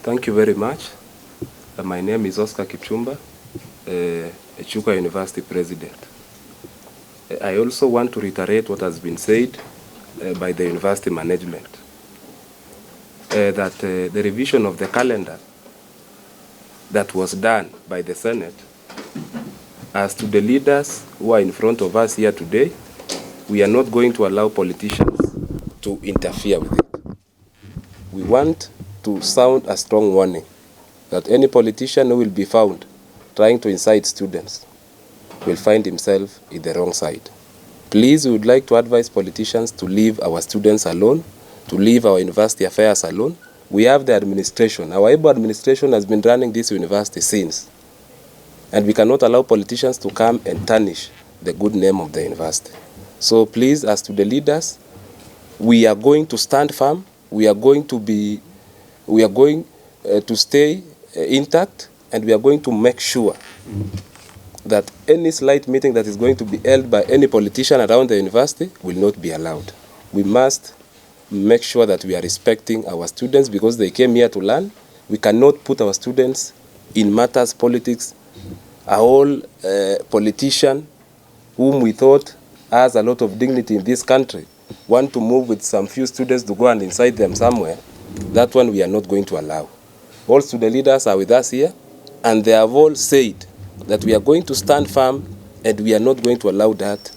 Thank you very much. My name is Oscar Kipchumba, Chuka University President. I also want to reiterate what has been said by the university management, that the revision of the calendar that was done by the Senate, as to the leaders who are in front of us here today, we are not going to allow politicians to interfere with it. We want to sound a strong warning that any politician who will be found trying to incite students will find himself in the wrong side. Please, we would like to advise politicians to leave our students alone, to leave our university affairs alone. We have the administration. Our able administration has been running this university since. And we cannot allow politicians to come and tarnish the good name of the university. So please, as to the leaders, we are going to stand firm. We are going to stay intact, and we are going to make sure that any slight meeting that is going to be held by any politician around the university will not be allowed. We must make sure that we are respecting our students because they came here to learn. We cannot put our students in matters politics. A whole politician whom we thought has a lot of dignity in this country want to move with some few students to go and incite them somewhere. That one we are not going to allow. All student leaders are with us here, and they have all said that we are going to stand firm, and we are not going to allow that.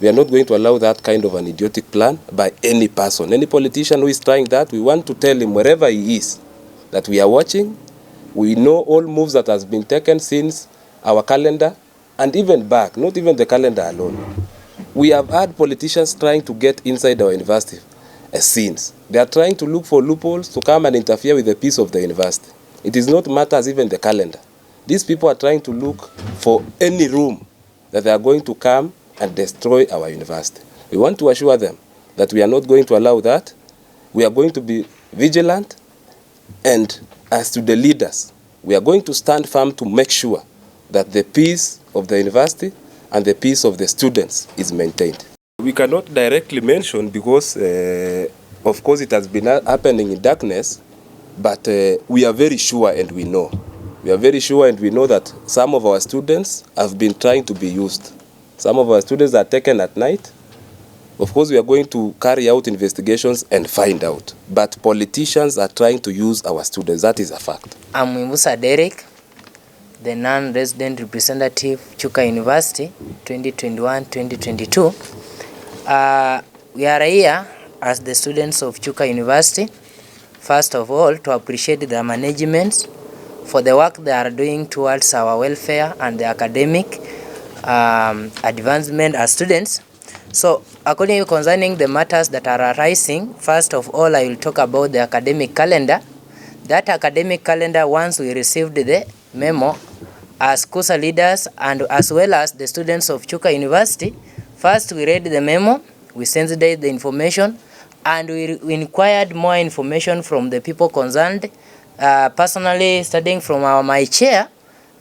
We are not going to allow that kind of an idiotic plan by any person. Any politician who is trying that, we want to tell him wherever he is that we are watching. We know all moves that has been taken since our calendar, and even back, not even the calendar alone. We have had politicians trying to get inside our university since. They are trying to look for loopholes to come and interfere with the peace of the university. It is not matters even the calendar. These people are trying to look for any room that they are going to come and destroy our university. We want to assure them that we are not going to allow that. We are going to be vigilant, and as to the leaders, we are going to stand firm to make sure that the peace of the university and the peace of the students is maintained. We cannot directly mention because, of course, it has been happening in darkness, but we are very sure and we know. We are very sure and we know that some of our students have been trying to be used. Some of our students are taken at night. Of course, we are going to carry out investigations and find out. But politicians are trying to use our students. That is a fact. I'm Musa Derek, the non-resident representative, Chuka University, 2021-2022. We are here as the students of Chuka University, first of all, to appreciate the management for the work they are doing towards our welfare and the academic advancement as students. So, according concerning the matters that are arising, first of all, I will talk about the academic calendar. That academic calendar, once we received the memo, as KUSA leaders and as well as the students of Chuka University, first we read the memo, we sensed the information, and we inquired more information from the people concerned, personally studying from my chair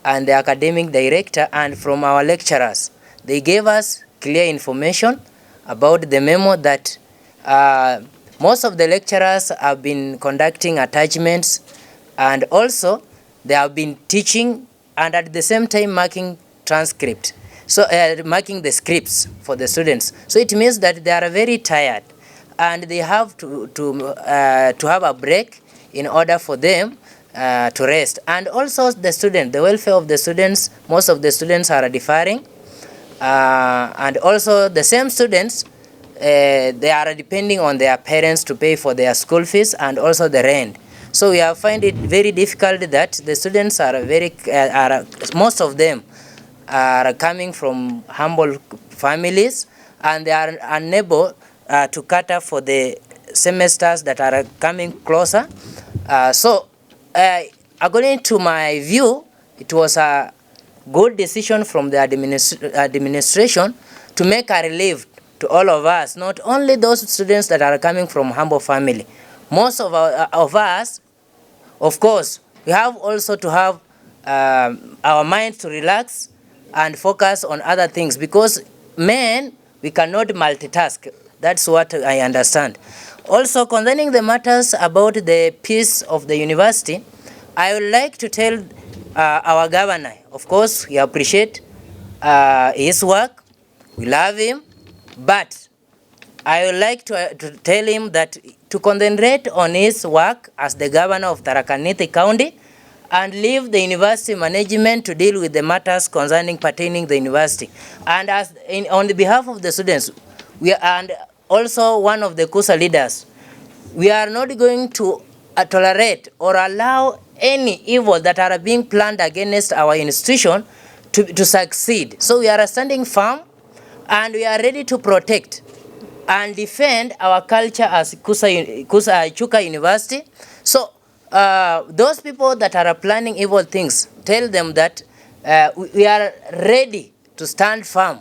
and the academic director and from our lecturers. They gave us clear information about the memo that most of the lecturers have been conducting attachments, and also they have been teaching and at the same time marking transcript. So marking the scripts for the students. So it means that they are very tired and they have to have a break in order for them to rest. And also the welfare of the students, most of the students are deferring. And also the same students, they are depending on their parents to pay for their school fees and also the rent. So we have find it very difficult that the students are most of them are coming from humble families, and they are unable to cater for the semesters that are coming closer. According to my view, it was a good decision from the administration to make a relief to all of us, not only those students that are coming from humble family. Most of us, of course, we have also to have our mind to relax and focus on other things, because men, we cannot multitask. That's what I understand. Also, concerning the matters about the peace of the university, I would like to tell our governor, of course, we appreciate his work, we love him, but I would like to tell him that to concentrate on his work as the governor of Tharaka Nithi County and leave the university management to deal with the matters concerning pertaining the university. And on the behalf of the students, and also one of the KUSA leaders, we are not going to tolerate or allow any evil that are being planned against our institution to succeed. So we are standing firm and we are ready to protect and defend our culture as Chuka University. So those people that are planning evil things, tell them that we are ready to stand firm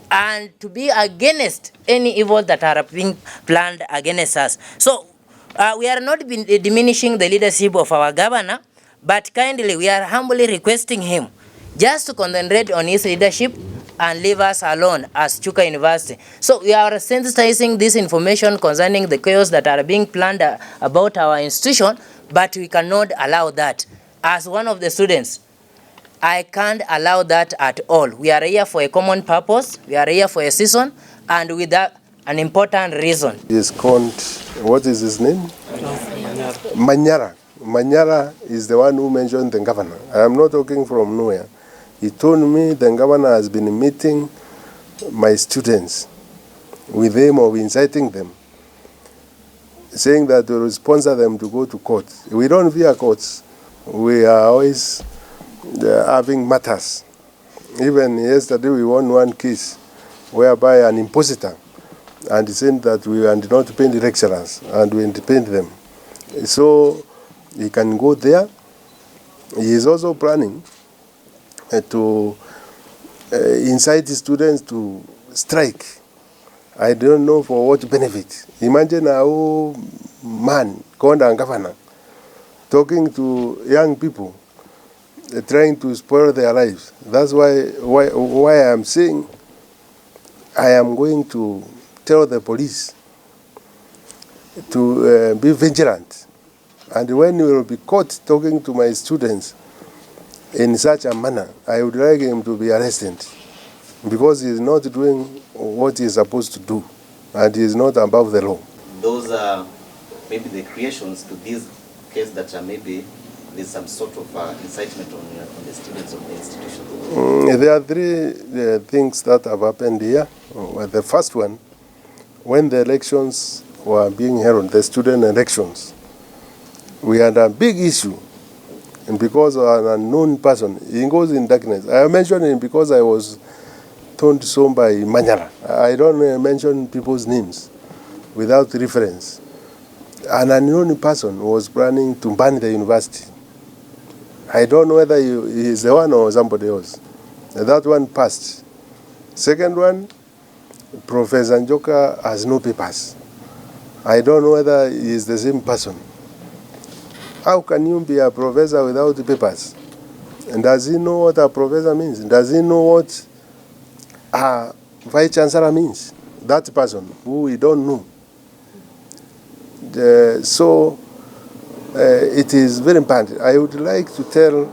and to be against any evil that are being planned against us. So we are not diminishing the leadership of our governor, but kindly we are humbly requesting him just to concentrate on his leadership and leave us alone as Chuka University. So we are sensitizing this information concerning the chaos that are being planned about our institution, but we cannot allow that. As one of the students, I can't allow that at all. We are here for a common purpose, we are here for a season, and with an important reason. He is called, what is his name? Manyara. Manyara is the one who mentioned the governor. I am not talking from nowhere. He told me the governor has been meeting my students with the aim of inciting them, saying that we will sponsor them to go to court. We don't fear courts. We are always having matters. Even yesterday we won one case whereby an impositor and he said that we did not pay the lecturers and we paid them. So he can go there. He is also planning to incite students to strike. I don't know for what benefit. Imagine a old man, called a governor, talking to young people, trying to spoil their lives. That's why I am saying I am going to tell the police to be vigilant. And when you will be caught talking to my students in such a manner, I would like him to be arrested because he is not doing what he is supposed to do and he is not above the law. Those are maybe the creations to this case that are maybe there's some sort of incitement on the students of the institution. There are three things that have happened here. The first one, when the elections were being held, the student elections, we had a big issue. And because of an unknown person, he goes in darkness. I mentioned him because I was told so by Manyara. I don't mention people's names without reference. An unknown person was planning to ban the university. I don't know whether he is the one or somebody else. That one passed. Second one, Professor Chuka has no papers. I don't know whether he is the same person. How can you be a professor without papers? And does he know what a professor means? Does he know what a vice chancellor means? That person who we don't know. So it is very important. I would like to tell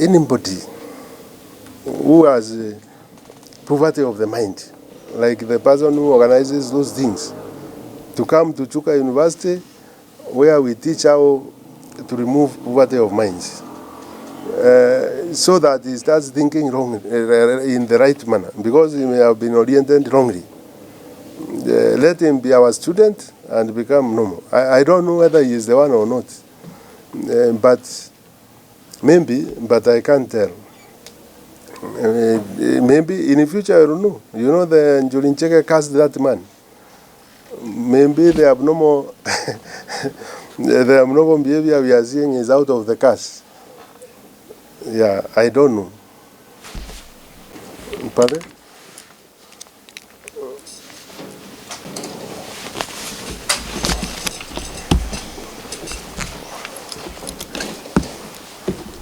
anybody who has poverty of the mind, like the person who organizes those things, to come to Chuka University, where we teach how to remove poverty of minds, so that he starts thinking wrong in the right manner, because he may have been oriented wrongly. Let him be our student and become normal. I don't know whether he is the one or not, but maybe, but I can't tell. Maybe in the future I don't know. You know, the Njulincheke cast that man. Maybe the abnormal behavior we are seeing is out of the cast. Yeah, I don't know. Pardon?